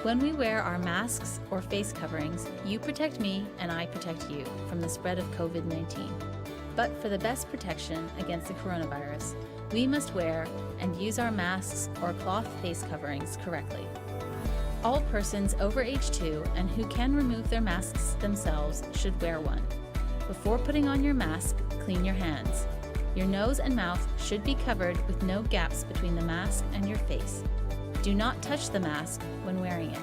When we wear our masks or face coverings, you protect me and I protect you from the spread of COVID-19. But for the best protection against the coronavirus, we must wear and use our masks or cloth face coverings correctly. All persons over age 2 and who can remove their masks themselves should wear one. Before putting on your mask, clean your hands. Your nose and mouth should be covered with no gaps between the mask and your face. Do not touch the mask when wearing it.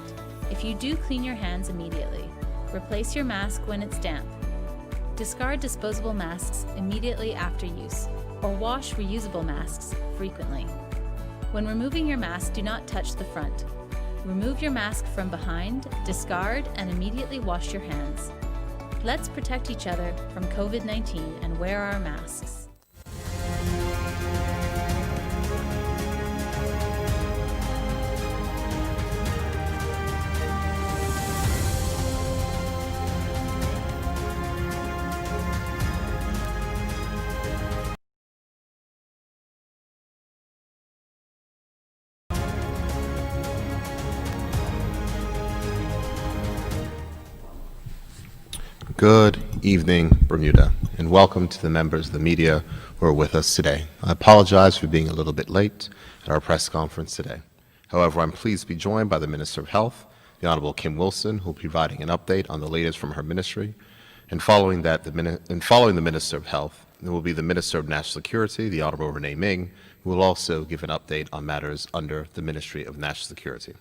If you do, clean your hands immediately. Replace your mask when it's damp. Discard disposable masks immediately after use, or wash reusable masks frequently. When removing your mask, do not touch the front. Remove your mask from behind, discard, and immediately wash your hands. Let's protect each other from COVID-19 and wear our masks. Good evening, Bermuda, and welcome to the members of the media who are with us today. I apologize for being a little bit late at our press conference today. However, I'm pleased to be joined by the Minister of Health, the Honorable Kim Wilson, who will be providing an update on the latest from her ministry. And following the Minister of Health, there will be the Minister of National Security, the Honorable Renee Ming, who will also give an update on matters under the Ministry of National Security.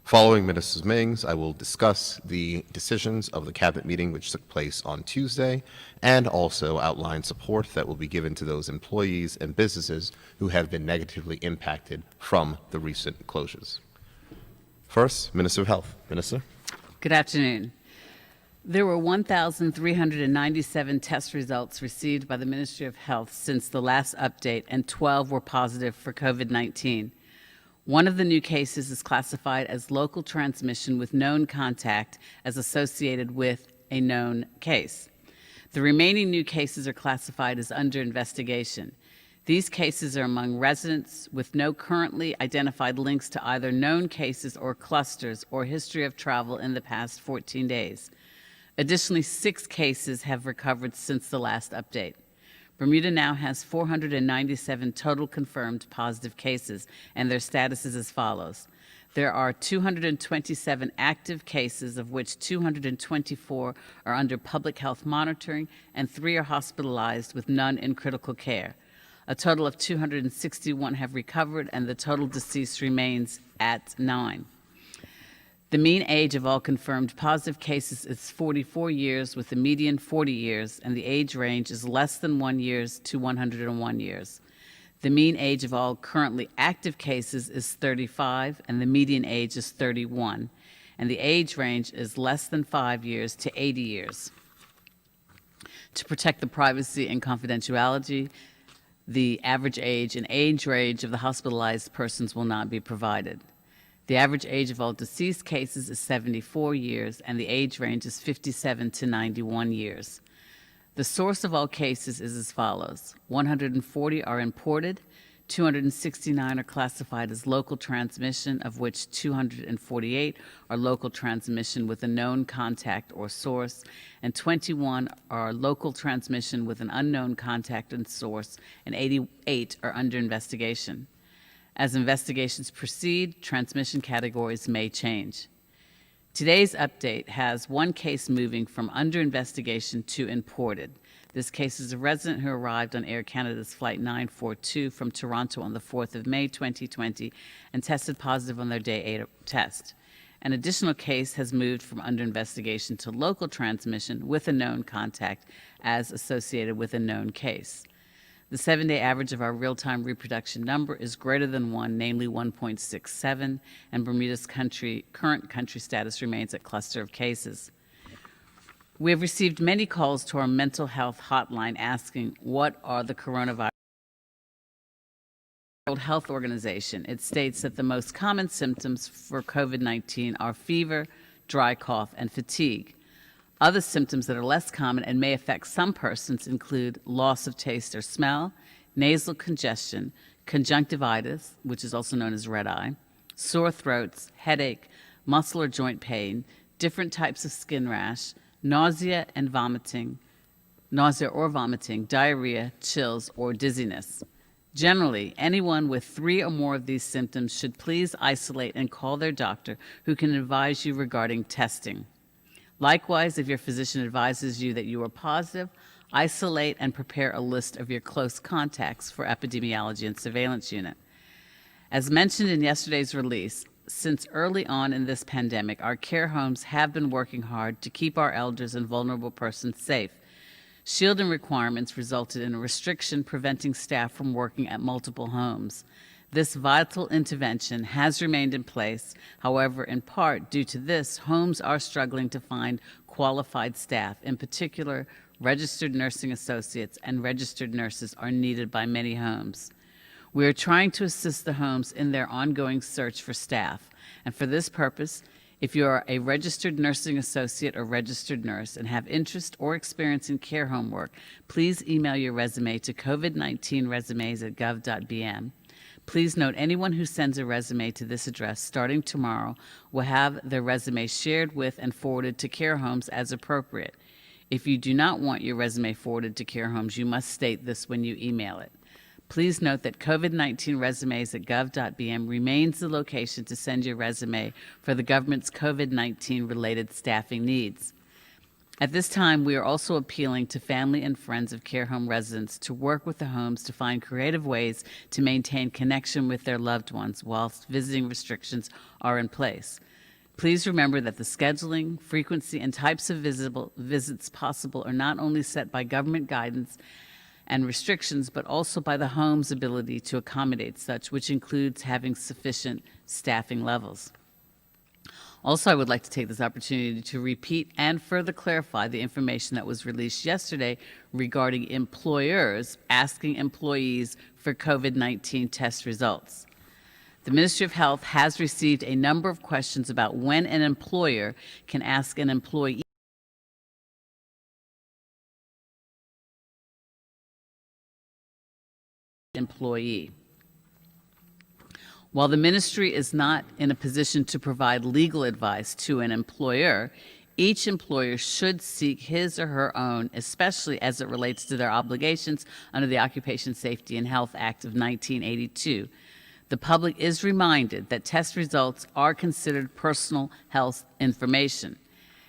Following Minister Ming's, I will discuss the decisions of the Cabinet meeting which took place on Tuesday and also outline support that will be given to those employees and businesses who have been negatively impacted from the recent closures. First, Minister of Health. Minister. Good afternoon. There were 1,397 test results received by the Ministry of Health since the last update, and 12 were positive for COVID-19. One of the new cases is classified as local transmission with known contact as associated with a known case. The remaining new cases are classified as under investigation. These cases are among residents with no currently identified links to either known cases or clusters or history of travel in the past 14 days. Additionally, 6 cases have recovered since the last update. Bermuda now has 497 total confirmed positive cases, and their status is as follows. There are 227 active cases, of which 224 are under public health monitoring, and 3 are hospitalized with none in critical care. A total of 261 have recovered, and the total deceased remains at 9. The mean age of all confirmed positive cases is 44 years, with the median 40 years, and the age range is less than 1 year to 101 years. The mean age of all currently active cases is 35, and the median age is 31, and the age range is less than 5 years to 80 years. To protect the privacy and confidentiality, the average age and age range of the hospitalized persons will not be provided. The average age of all deceased cases is 74 years, and the age range is 57 to 91 years. The source of all cases is as follows. 140 are imported, 269 are classified as local transmission, of which 248 are local transmission with a known contact or source, and 21 are local transmission with an unknown contact and source, and 88 are under investigation. As investigations proceed, transmission categories may change. Today's update has 1 case moving from under investigation to imported. This case is a resident who arrived on Air Canada's Flight 942 from Toronto on the 4th of May 2020 and tested positive on their Day 8 test. An additional case has moved from under investigation to local transmission with a known contact as associated with a known case. The 7-day average of our real-time reproduction number is greater than 1, namely 1.67, and Bermuda's current country status remains at cluster of cases. We have received many calls to our mental health hotline asking, what are the coronavirus? World Health Organization. It states that the most common symptoms for COVID-19 are fever, dry cough, and fatigue. Other symptoms that are less common and may affect some persons include loss of taste or smell, nasal congestion, conjunctivitis, which is also known as red eye, sore throats, headache, muscle or joint pain, different types of skin rash, nausea or vomiting, diarrhea, chills, or dizziness. Generally, anyone with 3 or more of these symptoms should please isolate and call their doctor, who can advise you regarding testing. Likewise, if your physician advises you that you are positive, isolate and prepare a list of your close contacts for epidemiology and surveillance unit. As mentioned in yesterday's release, since early on in this pandemic, our care homes have been working hard to keep our elders and vulnerable persons safe. Shielding requirements resulted in a restriction preventing staff from working at multiple homes. This vital intervention has remained in place. However, in part due to this, homes are struggling to find qualified staff. In particular, registered nursing associates and registered nurses are needed by many homes. We are trying to assist the homes in their ongoing search for staff, and for this purpose, if you are a registered nursing associate or registered nurse and have interest or experience in care home work, please email your resume to covid19resumes@gov.bm. Please note, anyone who sends a resume to this address starting tomorrow will have their resume shared with and forwarded to care homes as appropriate. If you do not want your resume forwarded to care homes, you must state this when you email it. Please note that covid19resumes@gov.bm remains the location to send your resume for the government's COVID-19 related staffing needs. At this time, we are also appealing to family and friends of care home residents to work with the homes to find creative ways to maintain connection with their loved ones whilst visiting restrictions are in place. Please remember that the scheduling, frequency, and types of visits possible are not only set by government guidance and restrictions, but also by the home's ability to accommodate such, which includes having sufficient staffing levels. Also, I would like to take this opportunity to repeat and further clarify the information that was released yesterday regarding employers asking employees for COVID-19 test results. The Ministry of Health has received a number of questions about when an employer can ask an employee While the ministry is not in a position to provide legal advice to an employer, each employer should seek his or her own, especially as it relates to their obligations under the Occupation Safety and Health Act of 1982. The public is reminded that test results are considered personal health information,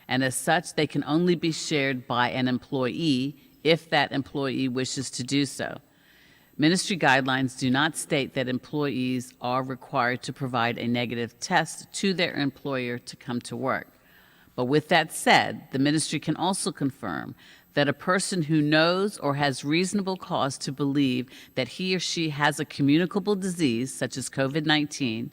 and as such, they can only be shared by an employee if that employee wishes to do so. Ministry guidelines do not state that employees are required to provide a negative test to their employer to come to work. But with that said, the ministry can also confirm that a person who knows or has reasonable cause to believe that he or she has a communicable disease, such as COVID-19,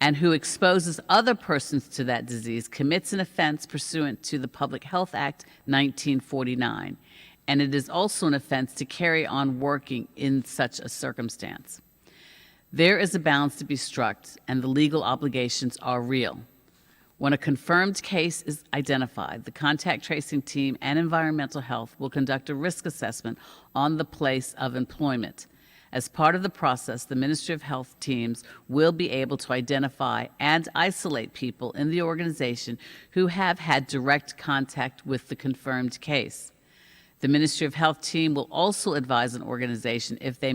and who exposes other persons to that disease commits an offense pursuant to the Public Health Act 1949. And it is also an offense to carry on working in such a circumstance. There is a balance to be struck, and the legal obligations are real. When a confirmed case is identified, the contact tracing team and environmental health will conduct a risk assessment on the place of employment. As part of the process, the Ministry of Health teams will be able to identify and isolate people in the organization who have had direct contact with the confirmed case. The Ministry of Health team will also advise an organization if they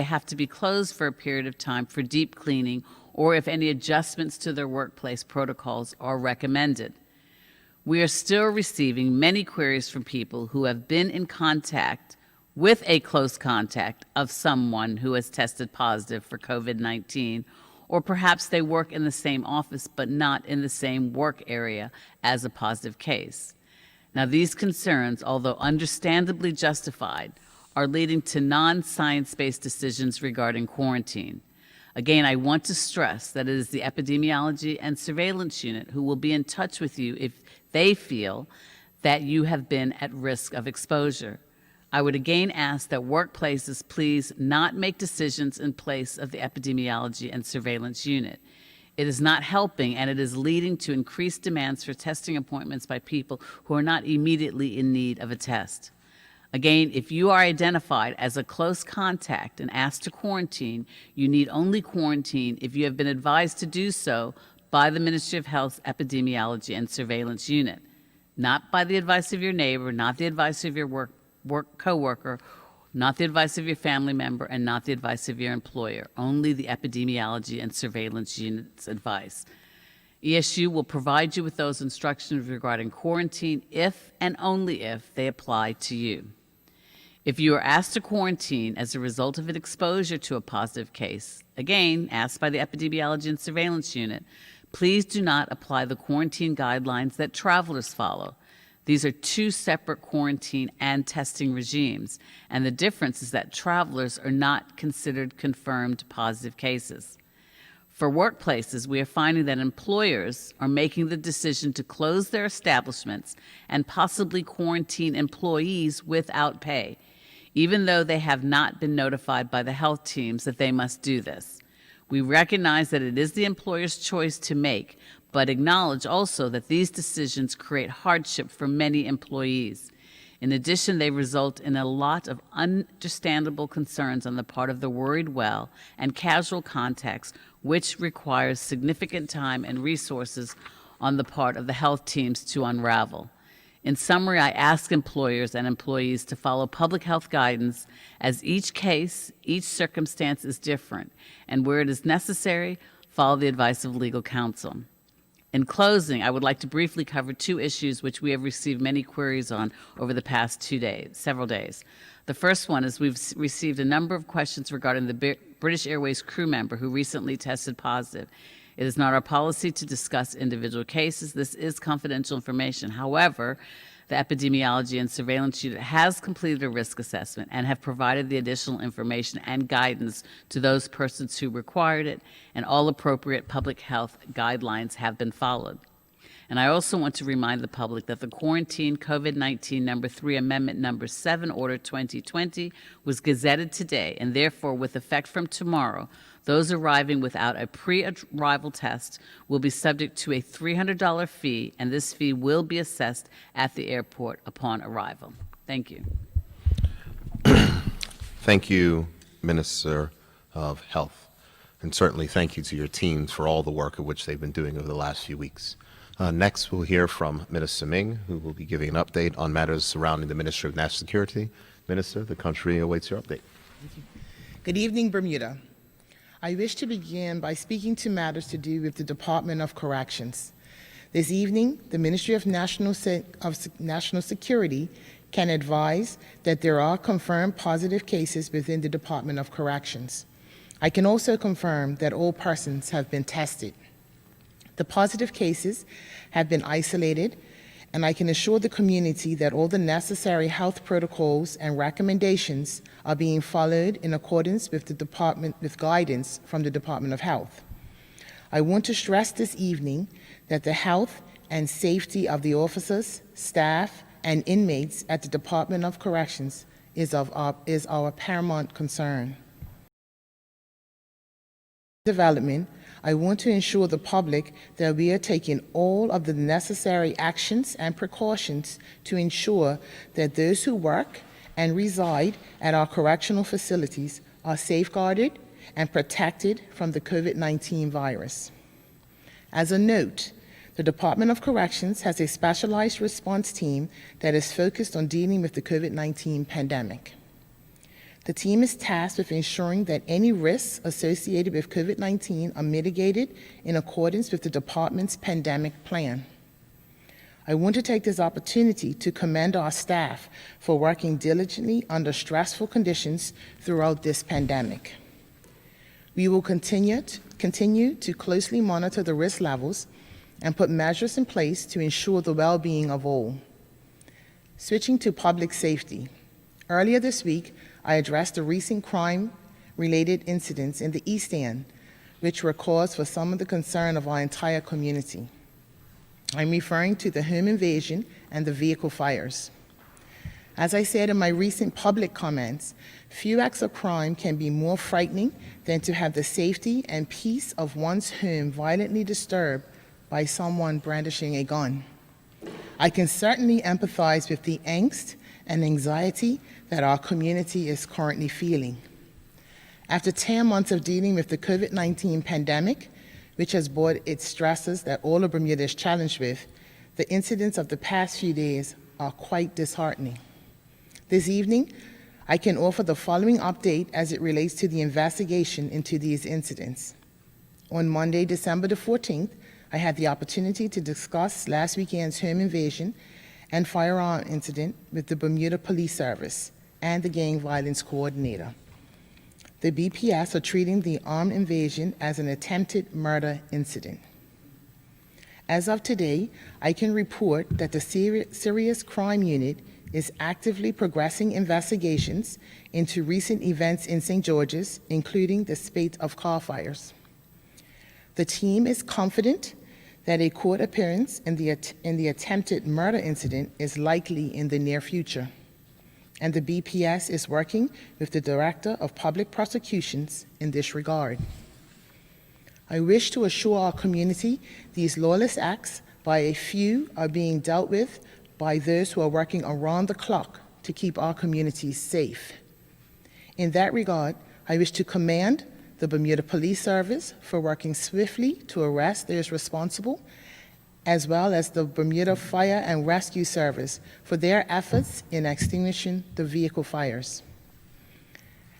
have to be closed for a period of time for deep cleaning, or if any adjustments to their workplace protocols are recommended. We are still receiving many queries from people who have been in contact with a close contact of someone who has tested positive for COVID-19, or perhaps they work in the same office but not in the same work area as a positive case. Now, these concerns, although understandably justified, are leading to non-science-based decisions regarding quarantine. Again, I want to stress that it is the Epidemiology and Surveillance Unit who will be in touch with you if they feel that you have been at risk of exposure. I would again ask that workplaces please not make decisions in place of the Epidemiology and Surveillance Unit. It is not helping, and it is leading to increased demands for testing appointments by people who are not immediately in need of a test. Again, if you are identified as a close contact and asked to quarantine, you need only quarantine if you have been advised to do so by the Ministry of Health's Epidemiology and Surveillance Unit, not by the advice of your neighbor, not the advice of your coworker, not the advice of your family member, and not the advice of your employer, only the Epidemiology and Surveillance Unit's advice. ESU will provide you with those instructions regarding quarantine if and only if they apply to you. If you are asked to quarantine as a result of an exposure to a positive case, again, asked by the Epidemiology and Surveillance Unit, please do not apply the quarantine guidelines that travelers follow. These are two separate quarantine and testing regimes, and the difference is that travelers are not considered confirmed positive cases. For workplaces, we are finding that employers are making the decision to close their establishments and possibly quarantine employees without pay, even though they have not been notified by the health teams that they must do this. We recognize that it is the employer's choice to make, but acknowledge also that these decisions create hardship for many employees. In addition, they result in a lot of understandable concerns on the part of the worried well and casual contacts, which requires significant time and resources on the part of the health teams to unravel. In summary, I ask employers and employees to follow public health guidance, as each case, each circumstance is different, and where it is necessary, follow the advice of legal counsel. In closing, I would like to briefly cover two issues which we have received many queries on over the past several days. The first one is we've received a number of questions regarding the British Airways crew member who recently tested positive. It is not our policy to discuss individual cases. This is confidential information. However, the Epidemiology and Surveillance Unit has completed a risk assessment and have provided the additional information and guidance to those persons who required it, and all appropriate public health guidelines have been followed. And I also want to remind the public that the Quarantine COVID-19 No. 3 Amendment No. 7 Order 2020 was gazetted today, and therefore, with effect from tomorrow, those arriving without a pre-arrival test will be subject to a $300 fee, and this fee will be assessed at the airport upon arrival. Thank you. Thank you, Minister of Health, and certainly thank you to your teams for all the work of which they've been doing over the last few weeks. Next, we'll hear from Minister Ming, who will be giving an update on matters surrounding the Ministry of National Security. Minister, the country awaits your update. Good evening, Bermuda. I wish to begin by speaking to matters to do with the Department of Corrections. This evening, the Ministry of National Security can advise that there are confirmed positive cases within the Department of Corrections. I can also confirm that all persons have been tested. The positive cases have been isolated, and I can assure the community that all the necessary health protocols and recommendations are being followed in accordance with with guidance from the Department of Health. I want to stress this evening that the health and safety of the officers, staff, and inmates at the Department of Corrections is our paramount concern. Development, I want to ensure the public that we are taking all of the necessary actions and precautions to ensure that those who work and reside at our correctional facilities are safeguarded and protected from the COVID-19 virus. As a note, the Department of Corrections has a specialized response team that is focused on dealing with the COVID-19 pandemic. The team is tasked with ensuring that any risks associated with COVID-19 are mitigated in accordance with the department's pandemic plan. I want to take this opportunity to commend our staff for working diligently under stressful conditions throughout this pandemic. We will continue to closely monitor the risk levels and put measures in place to ensure the well-being of all. Switching to public safety. Earlier this week, I addressed the recent crime-related incidents in the East End, which were cause for some of the concern of our entire community. I'm referring to the home invasion and the vehicle fires. As I said in my recent public comments, few acts of crime can be more frightening than to have the safety and peace of one's home violently disturbed by someone brandishing a gun. I can certainly empathize with the angst and anxiety that our community is currently feeling. After 10 months of dealing with the COVID-19 pandemic, which has brought its stresses that all of Bermuda is challenged with, the incidents of the past few days are quite disheartening. This evening, I can offer the following update as it relates to the investigation into these incidents. On Monday, December the 14th, I had the opportunity to discuss last weekend's home invasion and firearm incident with the Bermuda Police Service and the Gang Violence Coordinator. The BPS are treating the armed invasion as an attempted murder incident. As of today, I can report that the Serious Crime Unit is actively progressing investigations into recent events in St. George's, including the spate of car fires. The team is confident that a court appearance in the attempted murder incident is likely in the near future, and the BPS is working with the Director of Public Prosecutions in this regard. I wish to assure our community these lawless acts by a few are being dealt with by those who are working around the clock to keep our communities safe. In that regard, I wish to commend the Bermuda Police Service for working swiftly to arrest those responsible, as well as the Bermuda Fire and Rescue Service for their efforts in extinguishing the vehicle fires.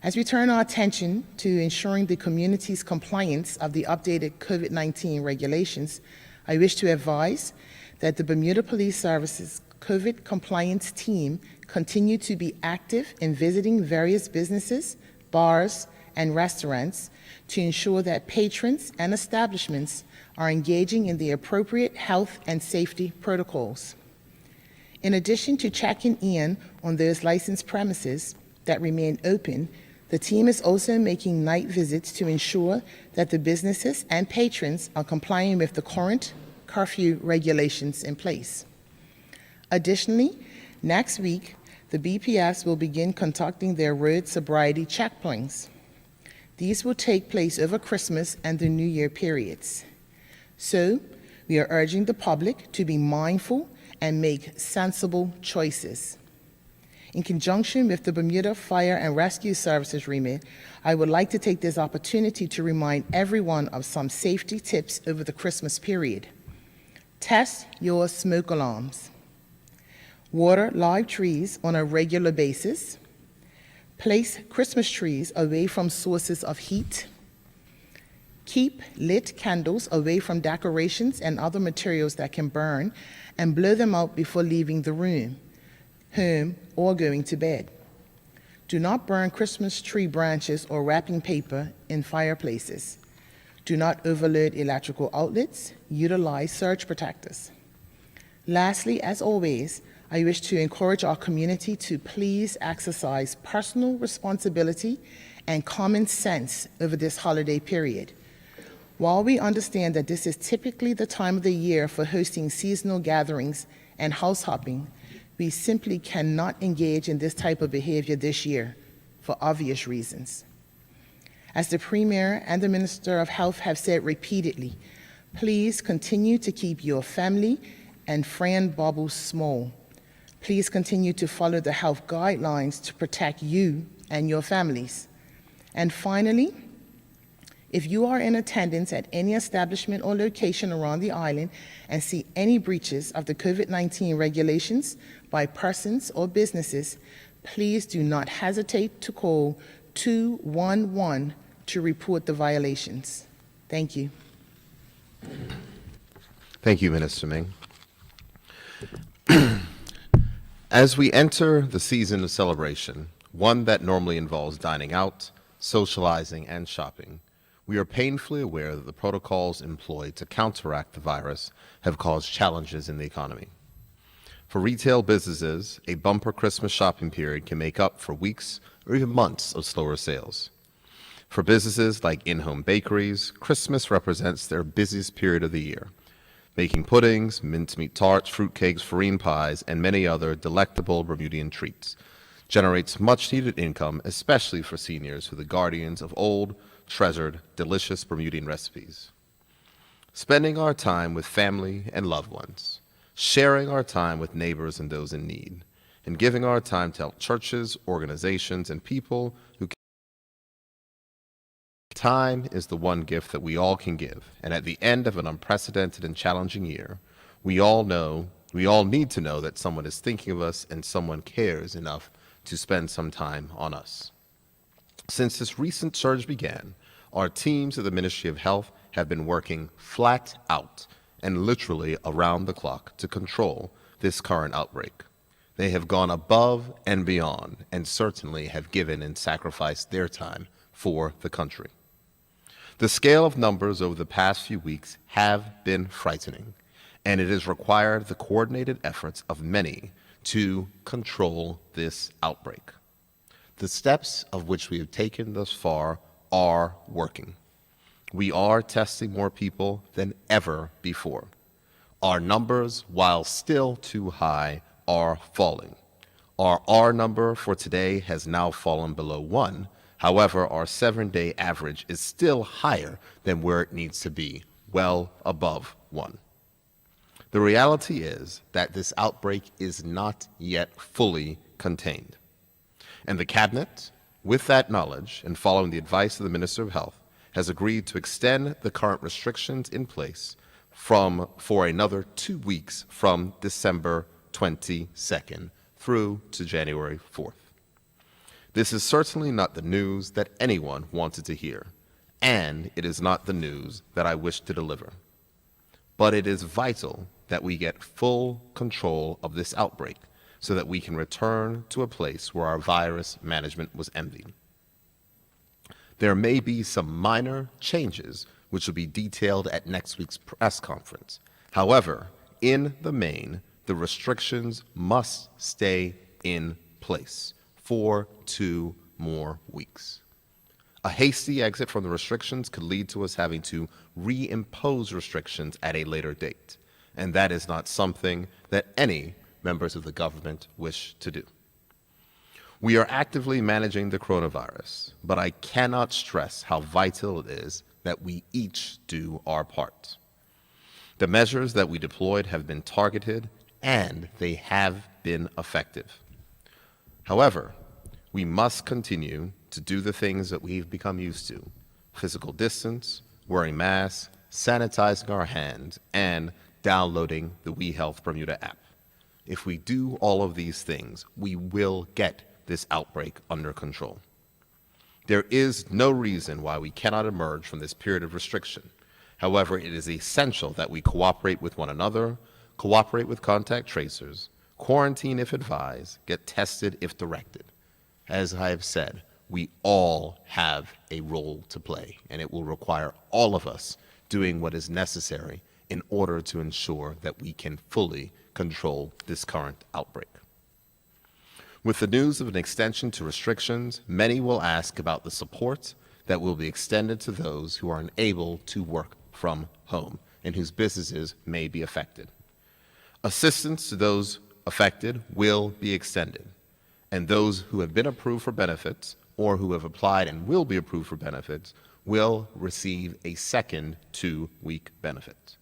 As we turn our attention to ensuring the community's compliance of the updated COVID-19 regulations, I wish to advise that the Bermuda Police Service's COVID compliance team continue to be active in visiting various businesses, bars, and restaurants to ensure that patrons and establishments are engaging in the appropriate health and safety protocols. In addition to checking in on those licensed premises that remain open, the team is also making night visits to ensure that the businesses and patrons are complying with the current curfew regulations in place. Additionally, next week, the BPS will begin conducting their road sobriety checkpoints. These will take place over Christmas and the New Year periods. So, we are urging the public to be mindful and make sensible choices. In conjunction with the Bermuda Fire and Rescue Services remit, I would like to take this opportunity to remind everyone of some safety tips over the Christmas period. Test your smoke alarms. Water live trees on a regular basis. Place Christmas trees away from sources of heat. Keep lit candles away from decorations and other materials that can burn, and blow them out before leaving the room, home, or going to bed. Do not burn Christmas tree branches or wrapping paper in fireplaces. Do not overload electrical outlets. Utilize surge protectors. Lastly, as always, I wish to encourage our community to please exercise personal responsibility and common sense over this holiday period. While we understand that this is typically the time of the year for hosting seasonal gatherings and house hopping, we simply cannot engage in this type of behavior this year for obvious reasons. As the Premier and the Minister of Health have said repeatedly, please continue to keep your family and friend bubbles small. Please continue to follow the health guidelines to protect you and your families. And finally, if you are in attendance at any establishment or location around the island and see any breaches of the COVID-19 regulations by persons or businesses, please do not hesitate to call 211 to report the violations. Thank you. Thank you, Minister Ming. As we enter the season of celebration, one that normally involves dining out, socializing, and shopping, we are painfully aware that the protocols employed to counteract the virus have caused challenges in the economy. For retail businesses, a bumper Christmas shopping period can make up for weeks or even months of slower sales. For businesses like in-home bakeries, Christmas represents their busiest period of the year. Making puddings, mincemeat tarts, fruitcakes, farine pies, and many other delectable Bermudian treats generates much-needed income, especially for seniors who are the guardians of old, treasured, delicious Bermudian recipes. Spending our time with family and loved ones, sharing our time with neighbors and those in need, and giving our time to help churches, organizations, and people who Time is the one gift that we all can give, and at the end of an unprecedented and challenging year, we all need to know that someone is thinking of us and someone cares enough to spend some time on us. Since this recent surge began, our teams at the Ministry of Health have been working flat out and literally around the clock to control this current outbreak. They have gone above and beyond and certainly have given and sacrificed their time for the country. The scale of numbers over the past few weeks have been frightening, and it has required the coordinated efforts of many to control this outbreak. The steps of which we have taken thus far are working. We are testing more people than ever before. Our numbers, while still too high, are falling. Our R number for today has now fallen below 1. However, our 7-day average is still higher than where it needs to be, well above 1. The reality is that this outbreak is not yet fully contained. And the Cabinet, with that knowledge and following the advice of the Minister of Health, has agreed to extend the current restrictions in place for another 2 weeks from December 22nd through to January 4th. This is certainly not the news that anyone wanted to hear, and it is not the news that I wish to deliver. But it is vital that we get full control of this outbreak so that we can return to a place where our virus management was envied. There may be some minor changes which will be detailed at next week's press conference. However, in the main, the restrictions must stay in place for 2 more weeks. A hasty exit from the restrictions could lead to us having to reimpose restrictions at a later date, and that is not something that any members of the government wish to do. We are actively managing the coronavirus, but I cannot stress how vital it is that we each do our part. The measures that we deployed have been targeted, and they have been effective. However, we must continue to do the things that we've become used to: physical distance, wearing masks, sanitizing our hands, and downloading the We Health Bermuda app. If we do all of these things, we will get this outbreak under control. There is no reason why we cannot emerge from this period of restriction. However, it is essential that we cooperate with one another, cooperate with contact tracers, quarantine if advised, get tested if directed. As I have said, we all have a role to play, and it will require all of us doing what is necessary in order to ensure that we can fully control this current outbreak. With the news of an extension to restrictions, many will ask about the support that will be extended to those who are unable to work from home and whose businesses may be affected. Assistance to those affected will be extended, and those who have been approved for benefits or who have applied and will be approved for benefits will receive a second 2-week benefit.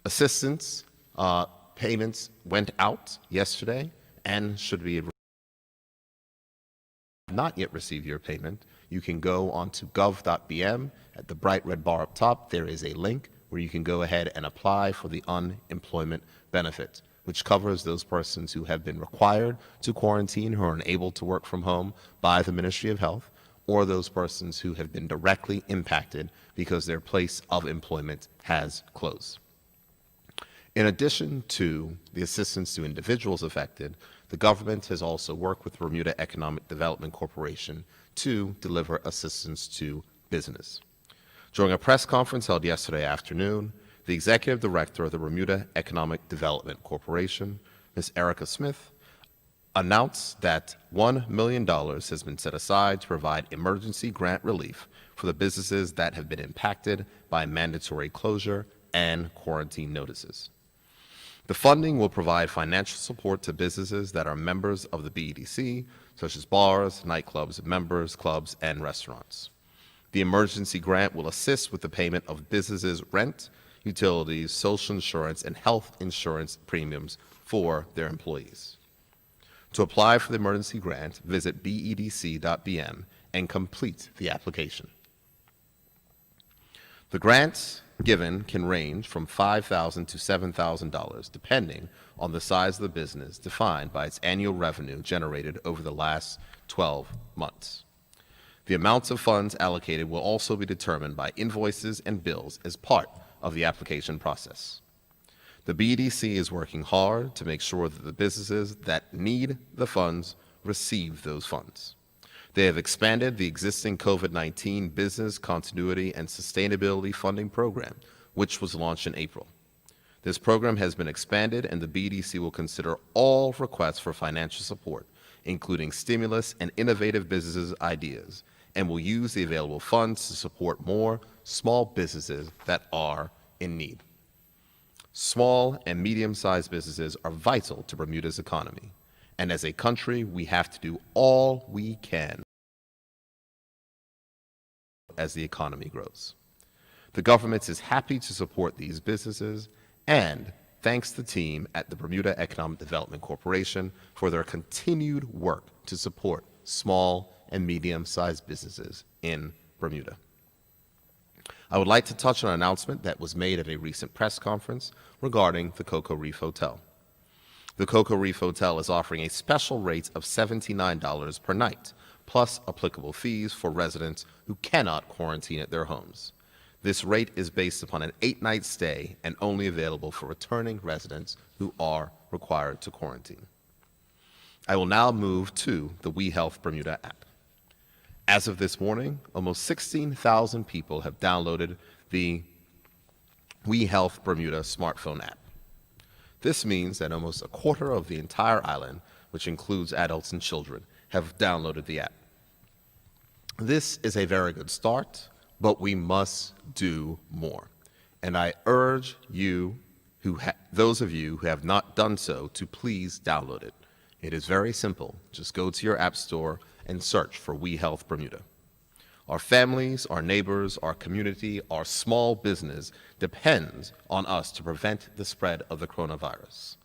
Assistance payments went out yesterday, and should we not yet receive your payment, you can go onto gov.bm. At the bright red bar up top, there is a link where you can go ahead and apply for the unemployment benefit, which covers those persons who have been required to quarantine, who are unable to work from home by the Ministry of Health, or those persons who have been directly impacted because their place of employment has closed. In addition to the assistance to individuals affected, the government has also worked with Bermuda Economic Development Corporation to deliver assistance to business. During a press conference held yesterday afternoon, the Executive Director of the Bermuda Economic Development Corporation, Ms. Erica Smith, announced that $1 million has been set aside to provide emergency grant relief for the businesses that have been impacted by mandatory closure and quarantine notices. The funding will provide financial support to businesses that are members of the BEDC, such as bars, nightclubs, members, clubs, and restaurants. The emergency grant will assist with the payment of businesses' rent, utilities, social insurance, and health insurance premiums for their employees. To apply for the emergency grant, visit bedc.bm and complete the application. The grants given can range from $5,000 to $7,000, depending on the size of the business defined by its annual revenue generated over the last 12 months. The amounts of funds allocated will also be determined by invoices and bills as part of the application process. The BDC is working hard to make sure that the businesses that need the funds receive those funds. They have expanded the existing COVID-19 Business Continuity and Sustainability Funding Program, which was launched in April. This program has been expanded, and the BDC will consider all requests for financial support, including stimulus and innovative businesses ideas, and will use the available funds to support more small businesses that are in need. Small and medium-sized businesses are vital to Bermuda's economy, and as a country, we have to do all we can as the economy grows. The government is happy to support these businesses, and thanks the team at the Bermuda Economic Development Corporation for their continued work to support small and medium-sized businesses in Bermuda. I would like to touch on an announcement that was made at a recent press conference regarding the Cocoa Reef Hotel. The Cocoa Reef Hotel is offering a special rate of $79 per night, plus applicable fees for residents who cannot quarantine at their homes. This rate is based upon an 8-night stay and only available for returning residents who are required to quarantine. I will now move to the We Health Bermuda app. As of this morning, almost 16,000 people have downloaded the We Health Bermuda smartphone app. This means that almost a quarter of the entire island, which includes adults and children, have downloaded the app. This is a very good start, but we must do more. And I urge you, those of you who have not done so, to please download it. It is very simple. Just go to your app store and search for We Health Bermuda. Our families, our neighbors, our community, our small business depends on us to prevent the spread of the coronavirus.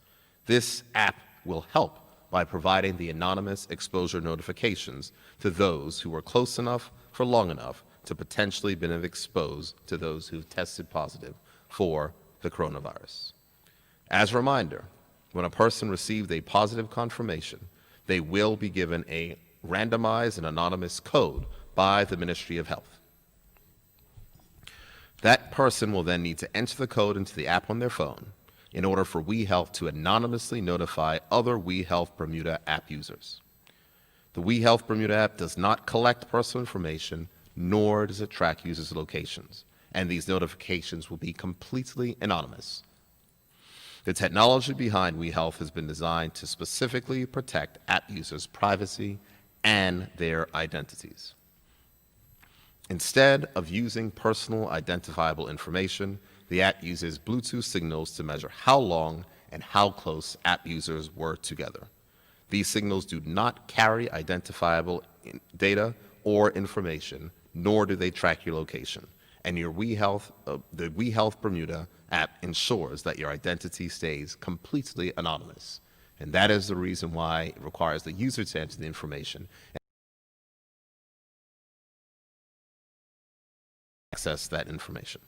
This app will help by providing the anonymous exposure notifications to those who were close enough for long enough to potentially been exposed to those who've tested positive for the coronavirus. As a reminder, when a person received a positive confirmation, they will be given a randomized and anonymous code by the Ministry of Health. That person will then need to enter the code into the app on their phone in order for We Health to anonymously notify other We Health Bermuda app users. The We Health Bermuda app does not collect personal information, nor does it track users' locations, and these notifications will be completely anonymous. The technology behind We Health has been designed to specifically protect app users' privacy and their identities. Instead of using personal identifiable information, the app uses Bluetooth signals to measure how long and how close app users were together. These signals do not carry identifiable data or information, nor do they track your location. And the We Health Bermuda app ensures that your identity stays completely anonymous. And that is the reason why it requires the user to enter the information and access that information.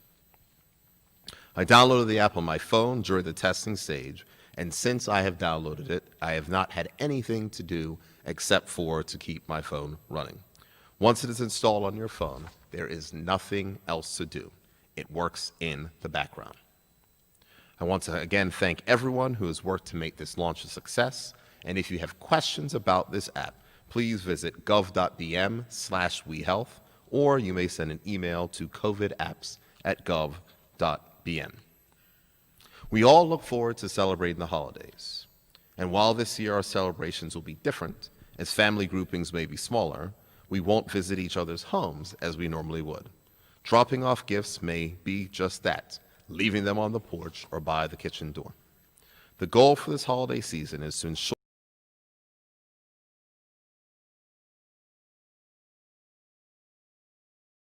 I downloaded the app on my phone during the testing stage, and since I have downloaded it, I have not had anything to do except for to keep my phone running. Once it is installed on your phone, there is nothing else to do. It works in the background. I want to again thank everyone who has worked to make this launch a success, and if you have questions about this app, please visit gov.bm/wehealth, or you may send an email to covidapps@gov.bm. We all look forward to celebrating the holidays, and while this year our celebrations will be different, as family groupings may be smaller, we won't visit each other's homes as we normally would. Dropping off gifts may be just that, leaving them on the porch or by the kitchen door. The goal for this holiday season is to ensure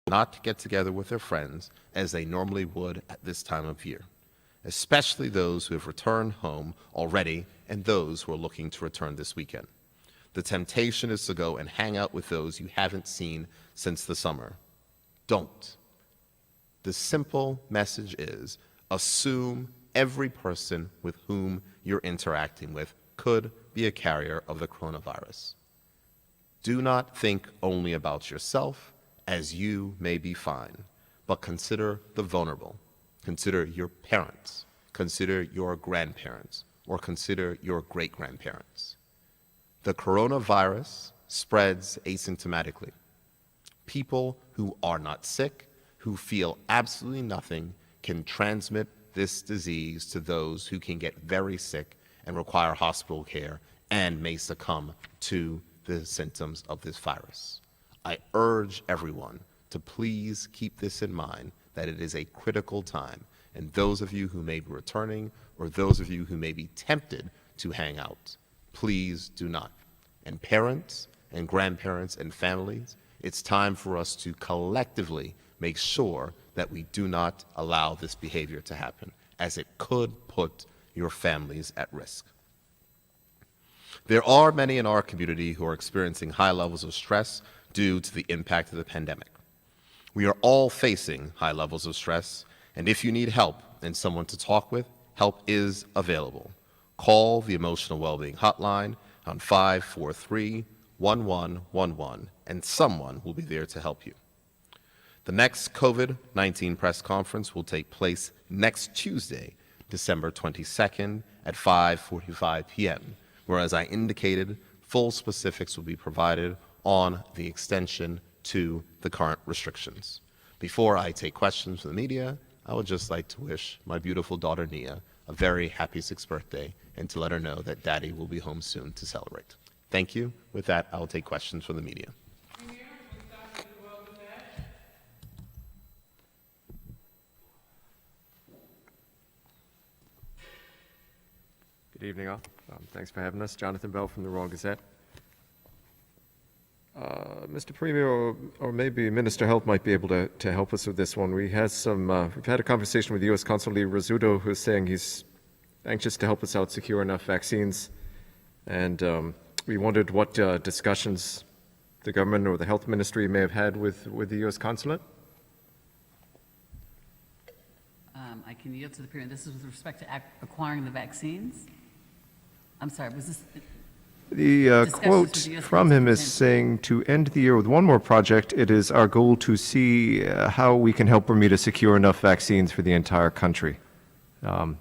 not to get together with their friends as they normally would at this time of year, especially those who have returned home already and those who are looking to return this weekend. The temptation is to go and hang out with those you haven't seen since the summer. Don't. The simple message is assume every person with whom you're interacting with could be a carrier of the coronavirus. Do not think only about yourself, as you may be fine, but consider the vulnerable. Consider your parents. Consider your grandparents, or consider your great-grandparents. The coronavirus spreads asymptomatically. People who are not sick, who feel absolutely nothing, can transmit this disease to those who can get very sick and require hospital care and may succumb to the symptoms of this virus. I urge everyone to please keep this in mind, that it is a critical time, and those of you who may be returning or those of you who may be tempted to hang out, please do not. And parents and grandparents and families, it's time for us to collectively make sure that we do not allow this behavior to happen, as it could put your families at risk. There are many in our community who are experiencing high levels of stress due to the impact of the pandemic. We are all facing high levels of stress, and if you need help and someone to talk with, help is available. Call the Emotional Wellbeing Hotline on 543-1111, and someone will be there to help you. The next COVID-19 press conference will take place next Tuesday, December 22nd at 5:45 p.m., where, as I indicated, full specifics will be provided on the extension to the current restrictions. Before I take questions from the media, I would just like to wish my beautiful daughter Nia a very happy 6th birthday and to let her know that Daddy will be home soon to celebrate. Thank you. With that, I will take questions from the media. Good evening, all. Thanks for having us. Jonathan Bell from the Royal Gazette. Mr. Premier, or maybe Minister of Health might be able to help us with this one. We've had a conversation with U.S. Consul Lee Rizzuto, who's saying he's anxious to help us out secure enough vaccines. And we wondered what discussions the government or the health ministry may have had with the U.S. consulate. I can yield to the Premier. This is with respect to acquiring the vaccines. I'm sorry, was this? The Discussions quote with the US from him is consulate. saying, to end the year with one more project, it is our goal to see how we can help Bermuda secure enough vaccines for the entire country. Mr.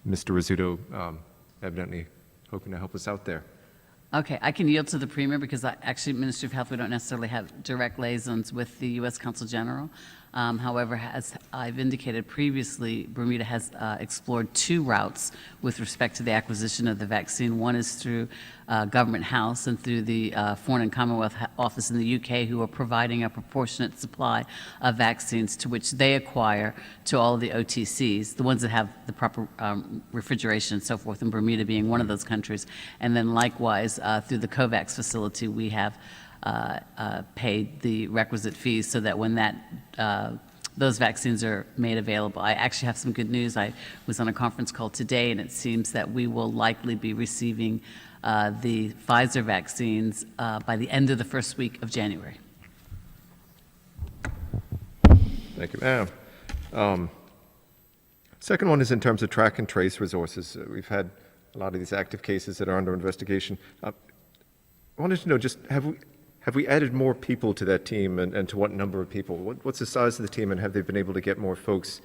Rizzuto evidently hoping to help us out there. Okay, I can yield to the Premier because actually, Ministry of Health, we don't necessarily have direct liaisons with the U.S. Consul General. However, as I've indicated previously, Bermuda has explored two routes with respect to the acquisition of the vaccine. One is through Government House and through the Foreign and Commonwealth Office in the UK, who are providing a proportionate supply of vaccines to which they acquire to all of the OTCs, the ones that have the proper refrigeration and so forth, and Bermuda being one of those countries. And then likewise, through the COVAX facility, we have paid the requisite fees so that when those vaccines are made available. I actually have some good news. I was on a conference call today, and it seems that we will likely be receiving the Pfizer vaccines by the end of the first week of January. Thank you, ma'am. Second one is in terms of track and trace resources. We've had a lot of these active cases that are under investigation. I wanted to know, just have we added more people to that team, and to what number of people? What's the size of the team, and have they been able to get more folks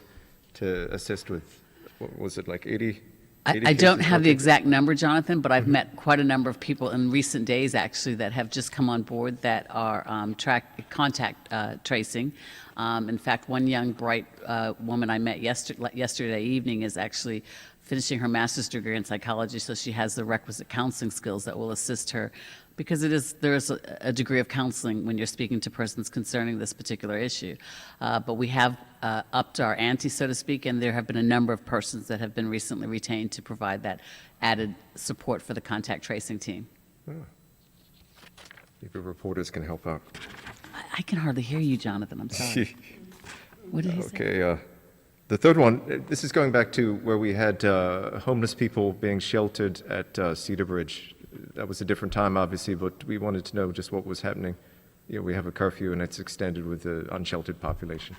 to assist with, what was it, like 80? I don't have the exact number, Jonathan, but I've met quite a number of people in recent days, actually, that have just come on board that are contact tracing. In fact, one young, bright woman I met yesterday evening is actually finishing her master's degree in psychology, so she has the requisite counseling skills that will assist her, because there is a degree of counseling when you're speaking to persons concerning this particular issue. But we have upped our ante, so to speak, and there have been a number of persons that have been recently retained to provide that added support for the contact tracing team. Maybe reporters can help out. I can hardly hear you, Jonathan. I'm sorry. What did he say? Okay, the third one, this is going back to where we had homeless people being sheltered at Cedar Bridge. That was a different time, obviously, but we wanted to know just what was happening. You know, we have a curfew, and it's extended with the unsheltered population.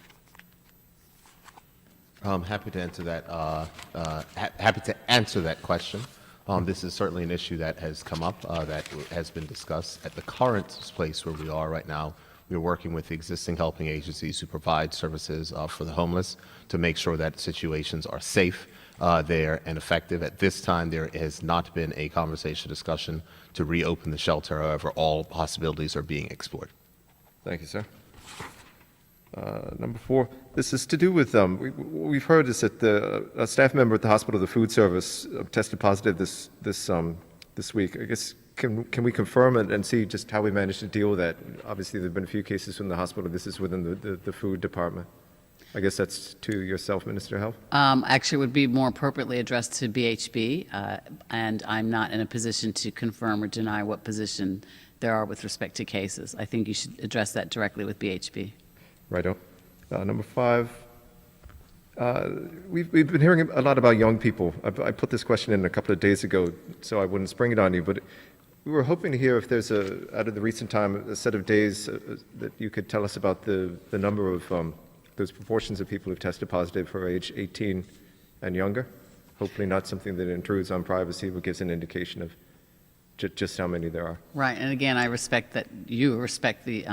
I'm happy to answer that. Happy to answer that question. This is certainly an issue that has come up, that has been discussed. At the current place where we are right now, we're working with the existing helping agencies who provide services for the homeless to make sure that situations are safe there and effective. At this time, there has not been a conversation discussion to reopen the shelter. However, all possibilities are being explored. Thank you, sir. Number 4, this is to do with, we've heard is that a staff member at the hospital, the food service, tested positive this week. I guess, can we confirm it and see just how we managed to deal with that? Obviously, there have been a few cases from the hospital. This is within the food department. I guess that's to yourself, Minister of Health. Actually, it would be more appropriately addressed to BHB, and I'm not in a position to confirm or deny what position there are with respect to cases. I think you should address that directly with BHB. Righto. Number 5, we've been hearing a lot about young people. I put this question in a couple of days ago, so I wouldn't spring it on you, but we were hoping to hear if there's out of the recent time, a set of days that you could tell us about the number of those proportions of people who've tested positive for age 18 and younger. Hopefully not something that intrudes on privacy, but gives an indication of just how many there are. Right, and again, I respect that you respect the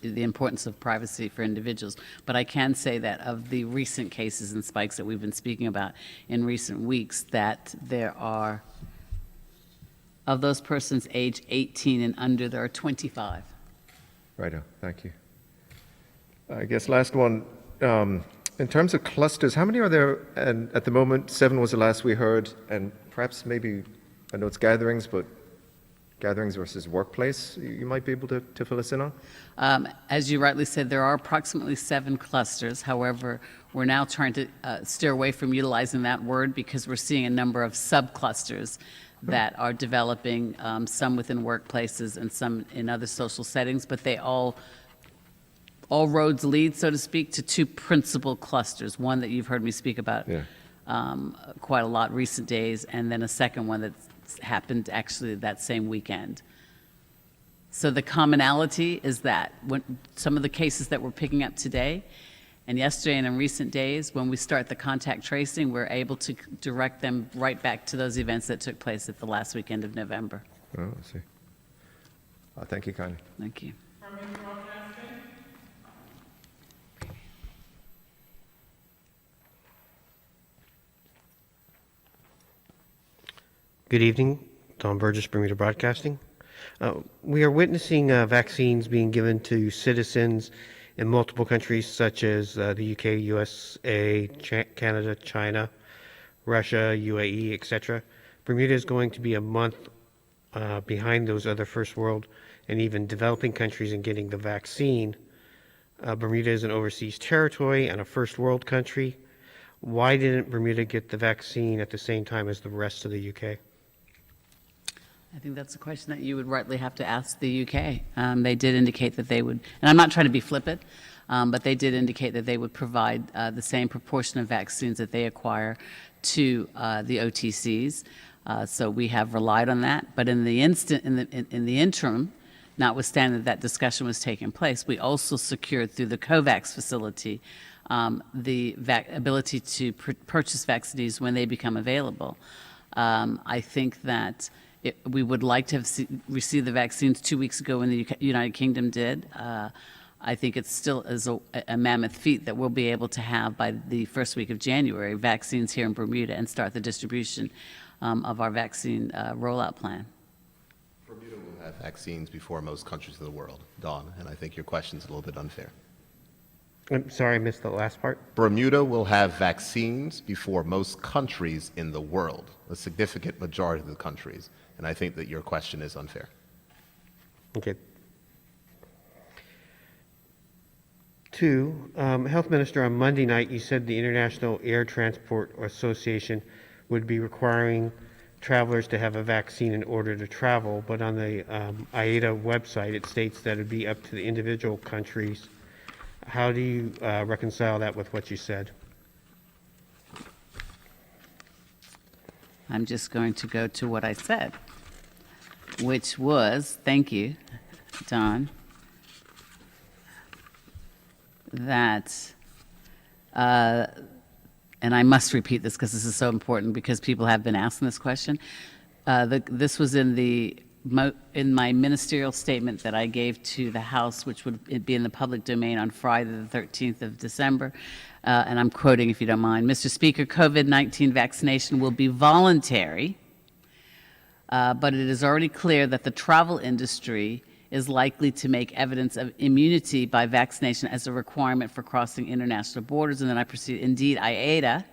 importance of privacy for individuals, but I can say that of the recent cases and spikes that we've been speaking about in recent weeks, that there are, of those persons age 18 and under, there are 25. Righto, thank you. I guess last one, in terms of clusters, how many are there? And at the moment, 7 was the last we heard, and perhaps maybe, I know it's gatherings, but gatherings versus workplace, you might be able to fill us in on? As you rightly said, there are approximately 7 clusters. However, we're now trying to steer away from utilizing that word because we're seeing a number of subclusters that are developing, some within workplaces and some in other social settings, but they all roads lead, so to speak, to 2 principal clusters. One that you've heard me speak about quite a lot recent days, and then a second one that's happened actually that same weekend. So the commonality is that when some of the cases that we're picking up today and yesterday and in recent days, when we start the contact tracing, we're able to direct them right back to those events that took place at the last weekend of November. Oh, I see. Thank you kindly. Thank you. Good evening, Don Burgess, Bermuda Broadcasting. We are witnessing vaccines being given to citizens in multiple countries such as the UK, USA, Canada, China, Russia, UAE, etc. Bermuda is going to be a month behind those other first world and even developing countries in getting the vaccine. Bermuda is an overseas territory and a first world country. Why didn't Bermuda get the vaccine at the same time as the rest of the UK? I think that's a question that you would rightly have to ask the UK. They did indicate that they would, and I'm not trying to be flippant, but they did indicate that they would provide the same proportion of vaccines that they acquire to the OTCs. So we have relied on that. But in the interim, notwithstanding that discussion was taking place, we also secured through the COVAX facility the ability to purchase vaccines when they become available. I think that we would like to have received the vaccines 2 weeks ago when the United Kingdom did. I think it still is a mammoth feat that we'll be able to have by the first week of January vaccines here in Bermuda and start the distribution of our vaccine rollout plan. Bermuda will have vaccines before most countries of the world, Dawn, and I think your question's a little bit unfair. I'm sorry, I missed the last part. Bermuda will have vaccines before most countries in the world, a significant majority of the countries, and I think that your question is unfair. Okay. 2, Health Minister, on Monday night, you said the International Air Transport Association would be requiring travelers to have a vaccine in order to travel, but on the IATA website, it states that it would be up to the individual countries. How do you reconcile that with what you said? I'm just going to go to what I said, which was, thank you, Don, that, and and I must repeat this because this is so important because people have been asking this question. This was in my ministerial statement that I gave to the House, which would be in the public domain on Friday, the 13th of December. And I'm quoting, if you don't mind. Mr. Speaker, COVID-19 vaccination will be voluntary, but it is already clear that the travel industry is likely to make evidence of immunity by vaccination as a requirement for crossing international borders. And then I proceed, indeed, IATA,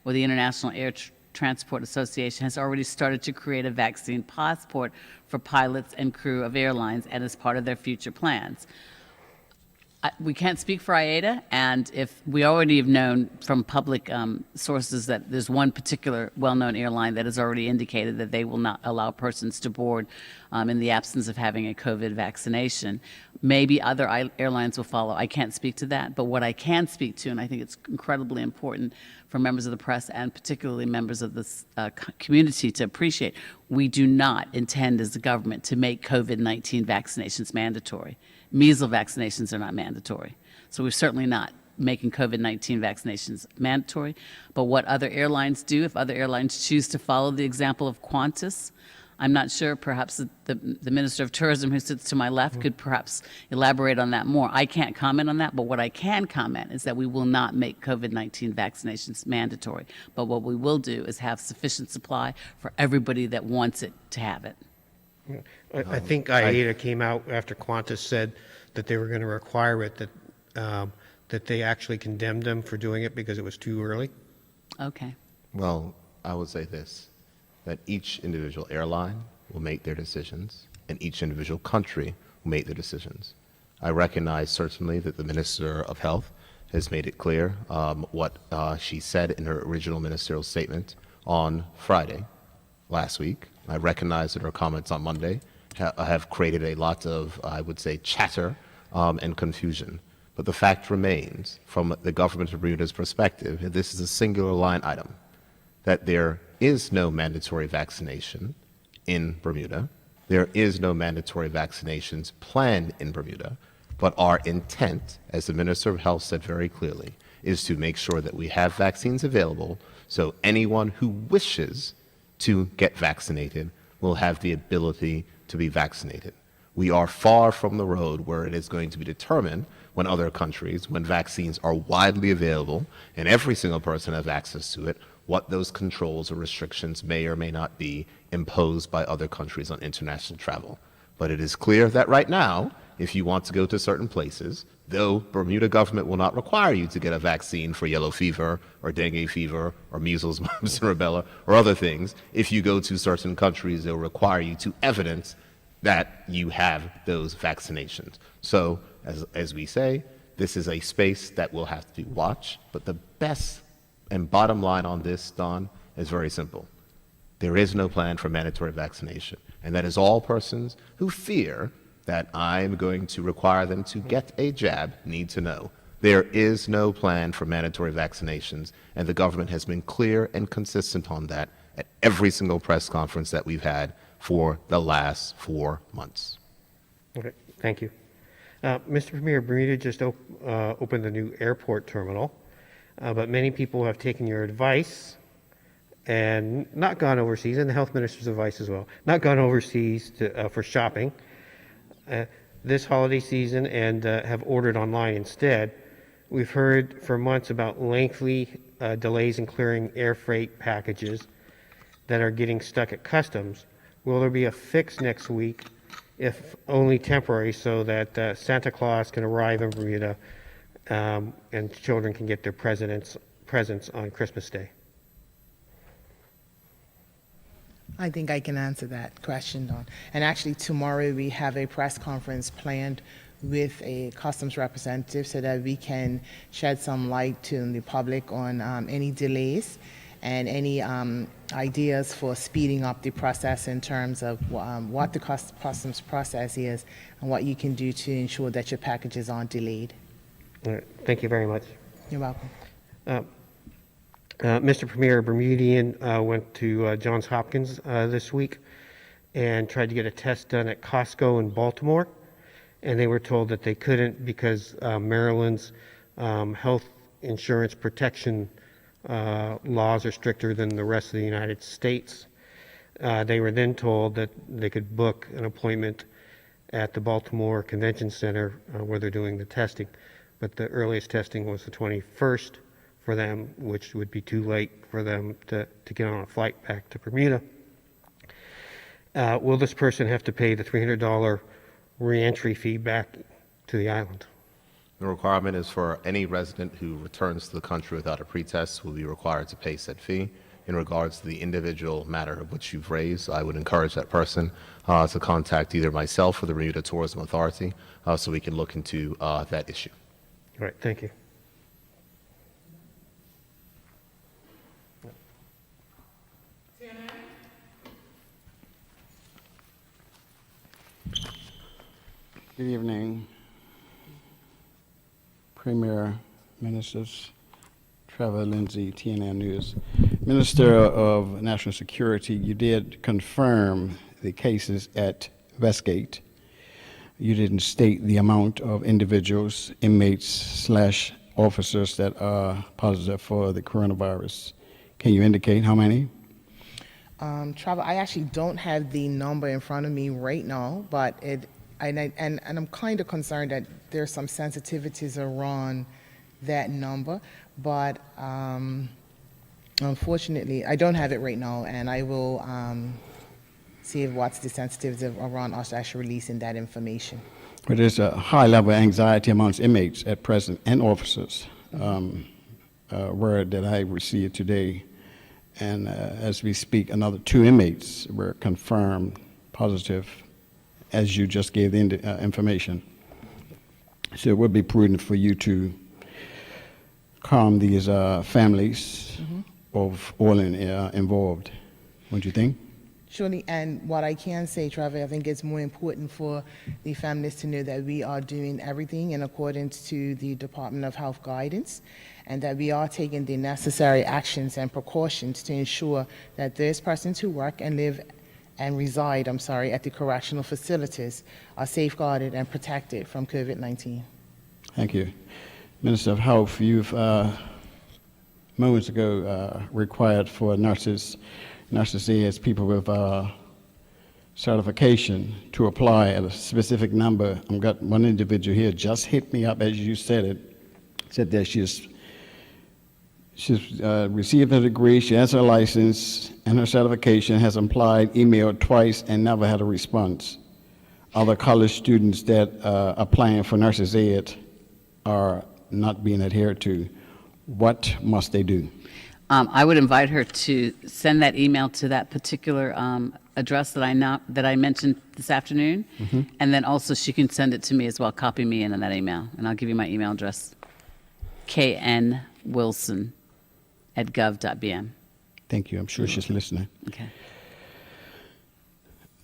or the International Air Transport Association, has already started to create a vaccine passport for pilots and crew of airlines and as part of their future plans. We can't speak for IATA, and if we already have known from public sources that there's one particular well-known airline that has already indicated that they will not allow persons to board in the absence of having a COVID vaccination. Maybe other airlines will follow. I can't speak to that, but what I can speak to, and I think it's incredibly important for members of the press and particularly members of this community to appreciate, we do not intend as the government to make COVID-19 vaccinations mandatory. Measles vaccinations are not mandatory. So we're certainly not making COVID-19 vaccinations mandatory. But what other airlines do, if other airlines choose to follow the example of Qantas, I'm not sure, perhaps the Minister of Tourism who sits to my left could perhaps elaborate on that more. I can't comment on that, but what I can comment is that we will not make COVID-19 vaccinations mandatory. But what we will do is have sufficient supply for everybody that wants it to have it. I think IATA came out after Qantas said that they were going to require it, that they actually condemned them for doing it because it was too early. Okay. Well, I would say this, that each individual airline will make their decisions, and each individual country will make their decisions. I recognize certainly that the Minister of Health has made it clear what she said in her original ministerial statement on Friday last week. I recognize that her comments on Monday have created a lot of, I would say, chatter and confusion. But the fact remains, from the government of Bermuda's perspective, and this is a singular line item, that there is no mandatory vaccination in Bermuda. There is no mandatory vaccinations planned in Bermuda. But our intent, as the Minister of Health said very clearly, is to make sure that we have vaccines available so anyone who wishes to get vaccinated will have the ability to be vaccinated. We are far from the road where it is going to be determined when other countries, when vaccines are widely available and every single person has access to it, what those controls or restrictions may or may not be imposed by other countries on international travel. But it is clear that right now, if you want to go to certain places, though Bermuda government will not require you to get a vaccine for yellow fever or dengue fever or measles, mumps, and rubella or other things, if you go to certain countries, they'll require you to evidence that you have those vaccinations. So, as we say, this is a space that will have to be watched, but the best and bottom line on this, Don, is very simple. There is no plan for mandatory vaccination, and that is all persons who fear that I'm going to require them to get a jab need to know. There is no plan for mandatory vaccinations, and the government has been clear and consistent on that at every single press conference that we've had for the last 4 months. Okay, thank you. Mr. Premier, Bermuda just opened a new airport terminal, but many people have taken your advice and not gone overseas, and the health minister's advice as well, not gone overseas for shopping this holiday season and have ordered online instead. We've heard for months about lengthy delays in clearing air freight packages that are getting stuck at customs. Will there be a fix next week, if only temporary, so that Santa Claus can arrive in Bermuda and children can get their presents on Christmas Day? I think I can answer that question, Don. And actually, tomorrow we have a press conference planned with a customs representative so that we can shed some light to the public on any delays and any ideas for speeding up the process in terms of what the customs process is and what you can do to ensure that your packages aren't delayed. All right, thank you very much. You're welcome. Mr. Premier, a Bermudian went to Johns Hopkins this week and tried to get a test done at Costco in Baltimore, and they were told that they couldn't because Maryland's health insurance protection laws are stricter than the rest of the United States. They were then told that they could book an appointment at the Baltimore Convention Center where they're doing the testing. But the earliest testing was the 21st for them, which would be too late for them to get on a flight back to Bermuda. Will this person have to pay the $300 reentry fee back to the island? The requirement is for any resident who returns to the country without a pretest will be required to pay said fee. In regards to the individual matter of which you've raised, I would encourage that person to contact either myself or the Bermuda Tourism Authority so we can look into that issue. All right, thank you. Good evening, Premier, Ministers, Trevor Lindsay, TNN News. Minister of National Security, you did confirm the cases at Westgate. You didn't state the amount of individuals, inmates / officers that are positive for the coronavirus. Can you indicate how many? Trevor, I actually don't have the number in front of me right now, but I'm kind of concerned that there's some sensitivities around that number, but unfortunately, I don't have it right now, and I will see what's the sensitivity around us actually releasing that information. But there's a high level of anxiety amongst inmates at present and officers. Word that I received today, and as we speak, another 2 inmates were confirmed positive, as you just gave the information. So it would be prudent for you to calm these families of all involved, wouldn't you think? Surely, and what I can say, Trevor, I think it's more important for the families to know that we are doing everything in accordance to the Department of Health guidance, and that we are taking the necessary actions and precautions to ensure that those persons who work and live and reside, at the correctional facilities are safeguarded and protected from COVID-19. Thank you. Minister of Health, you've moments ago required for nurses as people with certification to apply at a specific number. I've got one individual here just hit me up as you said it, said that she's received her degree, she has her license and her certification, has applied, emailed twice, and never had a response. Other college students that are applying for nurses aid are not being adhered to. What must they do? I would invite her to send that email to that particular address that I mentioned this afternoon, and then also she can send it to me as well. Copy me in on that email, and I'll give you my email address: knwilson@gov.bm. Thank you. I'm sure she's listening. Okay.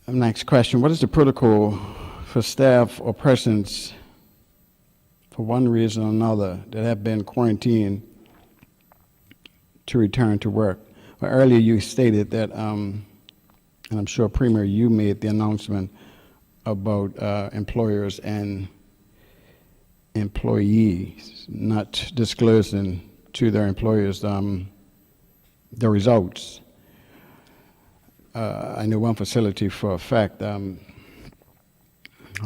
Next question: what is the protocol for staff or persons, for one reason or another, that have been quarantined to return to work? Well, earlier you stated that, and I'm sure, Premier, you made the announcement about employers and employees not disclosing to their employers the results. I know one facility for a fact. How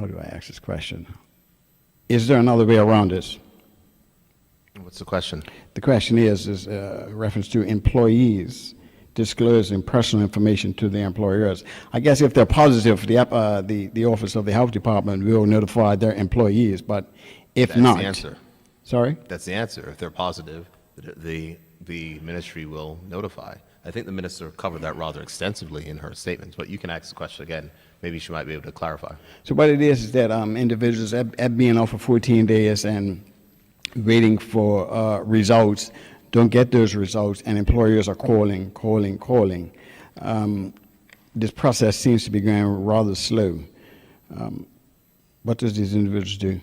do I ask this question? Is there another way around this? What's the question? The question is reference to employees disclosing personal information to their employers. I guess if they're positive, the Office of the Health Department will notify their employees, but if That's not... the answer. Sorry? That's the answer. If they're positive, the ministry will notify. I think the minister covered that rather extensively in her statements, but you can ask the question again. Maybe she might be able to clarify. So what it is that individuals at being off for 14 days and waiting for results don't get those results, and employers are calling. This process seems to be going rather slow. What does these individuals do?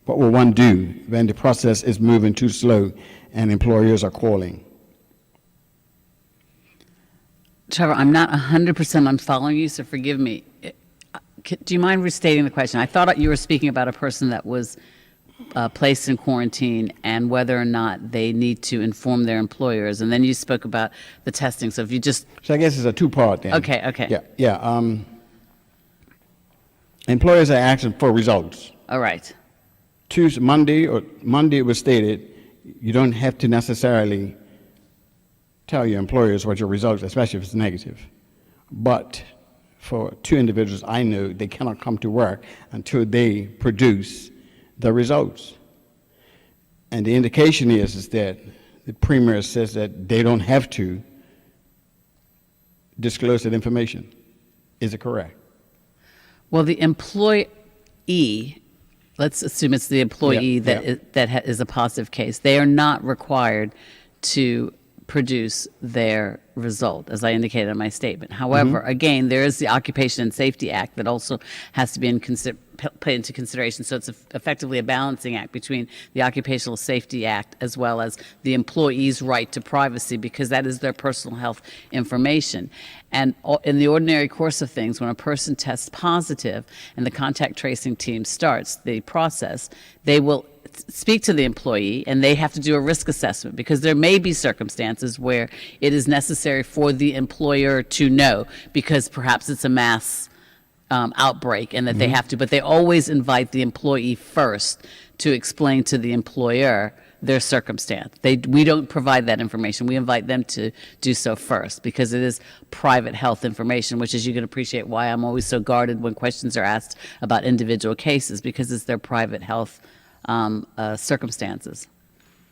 What will one do when the process is moving too slow and employers are calling? Trevor, I'm not 100% I'm following you, so forgive me. Do you mind restating the question? I thought you were speaking about a person that was placed in quarantine and whether or not they need to inform their employers. And then you spoke about the testing. So if you just, So I guess it's a two-part then. okay. Yeah. Employers are asking for results. All right. Monday it was stated, you don't have to necessarily tell your employers what your results, especially if it's negative. But for two individuals I know, they cannot come to work until they produce the results. And the indication is that the Premier says that they don't have to disclose that information. Is it correct? Well, the employee, let's assume it's the employee Yeah. that is a positive case. They are not required to produce their result, as I indicated in my statement. However, again, there is the Occupation and Safety Act that also has to be put into consideration. So it's effectively a balancing act between the Occupational Safety Act as well as the employee's right to privacy, because that is their personal health information. And in the ordinary course of things, when a person tests positive and the contact tracing team starts the process, they will speak to the employee and they have to do a risk assessment, because there may be circumstances where it is necessary for the employer to know, because perhaps it's a mass outbreak and that they have to, but they always invite the employee first to explain to the employer their circumstance. We don't provide that information. We invite them to do so first, because it is private health information, which, as you can appreciate, why I'm always so guarded when questions are asked about individual cases, because it's their private health circumstances.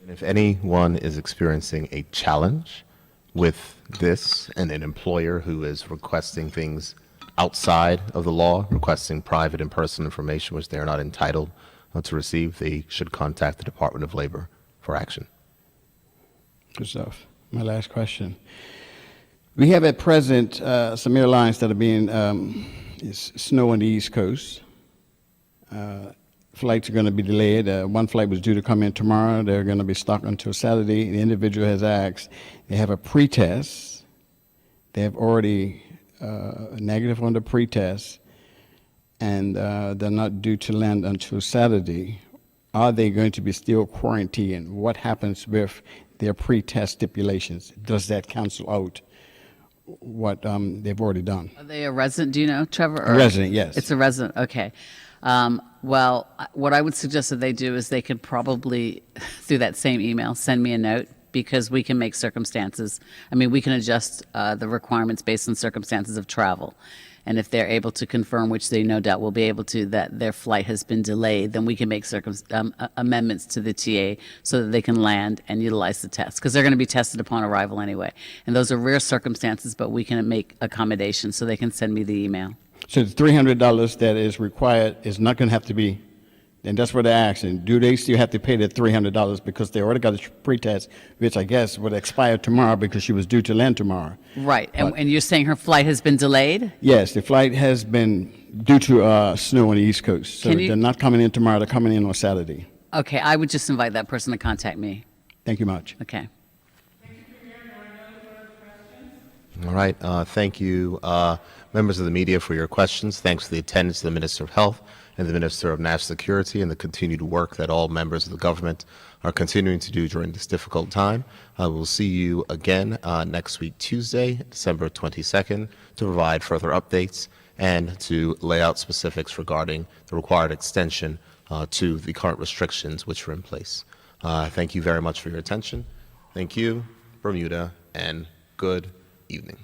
And if anyone is experiencing a challenge with this, and an employer who is requesting things outside of the law, requesting private and personal information which they are not entitled to receive, they should contact the Department of Labor for action. Good stuff. My last question. We have at present some airlines that are being, it's snow on the East Coast. Flights are going to be delayed. One flight was due to come in tomorrow. They're going to be stuck until Saturday. The individual has asked, they have a pretest. They have already negative on the pretest, and they're not due to land until Saturday. Are they going to be still quarantined? What happens with their pretest stipulations? Does that cancel out what they've already done? Are they a resident, do you know, Trevor? A resident, yes. It's a resident, okay. Well, what I would suggest that they do is they could probably, through that same email, send me a note, because we can make circumstances, we can adjust the requirements based on circumstances of travel. And if they're able to confirm, which they no doubt will be able to, that their flight has been delayed, then we can make amendments to the TA so that they can land and utilize the test, because they're going to be tested upon arrival anyway. And those are rare circumstances, but we can make accommodations, so they can send me the email. So the $300 that is required is not going to have to be, and that's what they're asking. Do they still have to pay that $300 because they already got a pretest, which I guess would expire tomorrow because she was due to land tomorrow? Right, and you're saying her flight has been delayed? Yes, the flight has been due to snow on the East Coast. So they're not coming in tomorrow, they're coming in on Saturday. Okay, I would just invite that person to contact me. Thank you much. Okay. All right. Thank you, members of the media, for your questions. Thanks for the attendance to the Minister of Health and the Minister of National Security, and the continued work that all members of the government are continuing to do during this difficult time. We'll see you again next week, Tuesday, December 22nd, to provide further updates and to lay out specifics regarding the required extension to the current restrictions which are in place. Thank you very much for your attention. Thank you, Bermuda, and good evening.